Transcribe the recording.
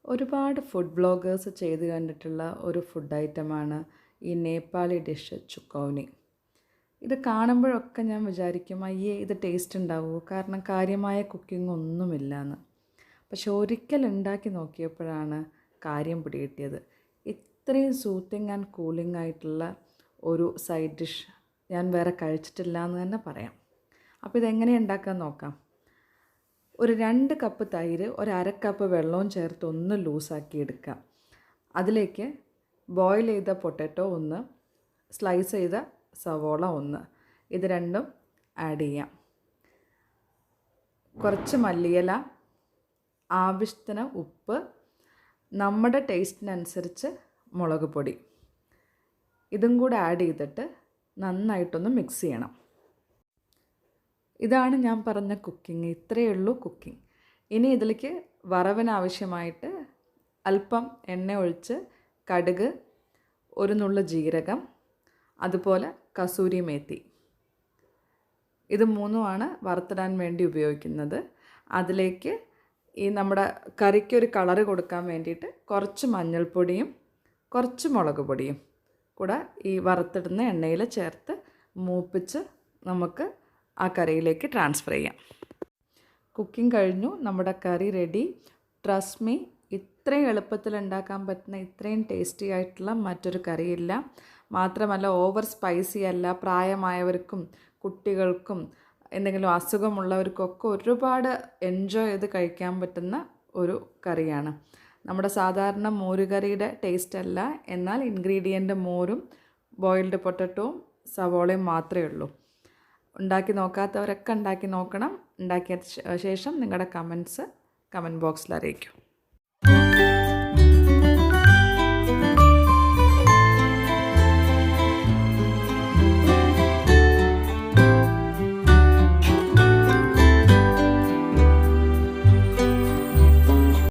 ഒരുപാട് food vloggers ചെയ്ത് കണ്ടിട്ടുള്ള ഒരു ഫുഡ് ഐറ്റമാണ് ഈ നേപ്പാളി ഡിഷ് ചുക്കൗനി. ഇത് കാണുമ്പോഴൊക്കെ ഞാൻ വിചാരിക്കും, അയ്യേ ഇത് ടേസ്റ്റ് ഉണ്ടാവുമോ, കാരണം കാര്യമായ കുക്കിംഗ് ഒന്നുമില്ല എന്ന്. പക്ഷെ ഒരിക്കൽ ഉണ്ടാക്കി നോക്കിയപ്പോഴാണ് കാര്യം പിടികിട്ടിയത്. ഇത്രയും സൂത്തിങ് ആൻഡ് കൂളിംഗ് ആയിട്ടുള്ള ഒരു സൈഡ് ഡിഷ് ഞാൻ വേറെ കഴിച്ചിട്ടില്ല എന്ന് തന്നെ പറയാം. അപ്പോൾ ഇതെങ്ങനെ ഉണ്ടാക്കാൻ നോക്കാം. ഒരു 2 കപ്പ് തൈര്, ഒരു അര കപ്പ് വെള്ളവും ചേർത്ത് ഒന്ന് ലൂസാക്കി എടുക്കാം. അതിലേക്ക് ബോയിൽ ചെയ്ത പൊട്ടാറ്റോ 1, സ്ലൈസ് ചെയ്ത സവോള 1, ഇത് രണ്ടും ആഡ് ചെയ്യാം. കുറച്ച് മല്ലിയില, ആവശ്യത്തിന് ഉപ്പ്, നമ്മുടെ ടേസ്റ്റിനനുസരിച്ച് മുളക് പൊടി, ഇതും കൂടെ ആഡ് ചെയ്തിട്ട് നന്നായിട്ടൊന്ന് മിക്സ് ചെയ്യണം. ഇതാണ് ഞാൻ പറഞ്ഞ കുക്കിംഗ്. ഇത്രയേ ഉള്ളൂ കുക്കിംഗ്. ഇനി ഇതിലേക്ക് വറവിനാവശ്യമായിട്ട് അല്പം എണ്ണ ഒഴിച്ച് കടുക്, ഒരു നുള്ളു ജീരകം, അതുപോലെ കസൂരി മേത്തി, ഇത് മൂന്നുമാണ് വറുത്തിടാൻ വേണ്ടി ഉപയോഗിക്കുന്നത്. അതിലേക്ക് ഈ നമ്മുടെ കറിക്കൊരു കളറ് കൊടുക്കാൻ വേണ്ടിയിട്ട് കുറച്ച് മഞ്ഞൾപ്പൊടിയും കുറച്ച് മുളക് പൊടിയും കൂടെ ഈ വറുത്തിടുന്ന എണ്ണയിൽ ചേർത്ത് മൂപ്പിച്ച് നമുക്ക് ആ കറിയിലേക്ക് ട്രാൻസ്ഫർ ചെയ്യാം. കുക്കിംഗ് കഴിഞ്ഞു, നമ്മുടെ കറി റെഡി. ട്രസ്റ്റ് മീ, ഇത്രയും എളുപ്പത്തിൽ ഉണ്ടാക്കാൻ പറ്റുന്ന ഇത്രയും ടേസ്റ്റി ആയിട്ടുള്ള മറ്റൊരു കറിയില്ല. മാത്രമല്ല ഓവർ സ്പൈസി അല്ല. പ്രായമായവർക്കും കുട്ടികൾക്കും എന്തെങ്കിലും അസുഖമുള്ളവർക്കൊക്കെ ഒരുപാട് എൻജോയ് ചെയ്ത് കഴിക്കാൻ പറ്റുന്ന ഒരു കറിയാണ്. നമ്മുടെ സാധാരണ മോരുകറിയുടെ ടേസ്റ്റ് അല്ല, എന്നാൽ ഇൻഗ്രീഡിയൻ്റ് മോരും ബോയിൽഡ് പൊട്ടറ്റോവും സവോളയും മാത്രമേ ഉള്ളൂ. ഉണ്ടാക്കി നോക്കാത്തവരൊക്കെ ഉണ്ടാക്കി നോക്കണം. ഉണ്ടാക്കിയ ശേഷം നിങ്ങളുടെ കമൻറ്റ് ബോക്സിൽ അറിയിക്കൂ.